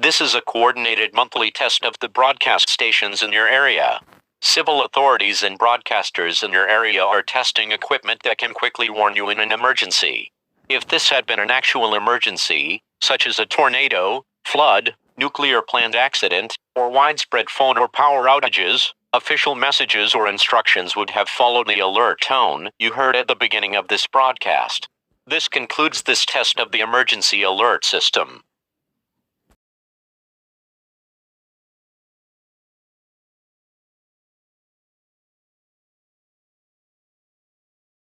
This is a coordinated monthly test of the broadcast stations in your area. Civil authorities and broadcasters in your area are testing equipment that can quickly warn you in an emergency. If this had been an actual emergency, such as a tornado, flood, nuclear plant accident, or widespread phone or power outages, official messages or instructions would have followed the alert tone you heard at the beginning of this broadcast. This concludes this test of the emergency alert system.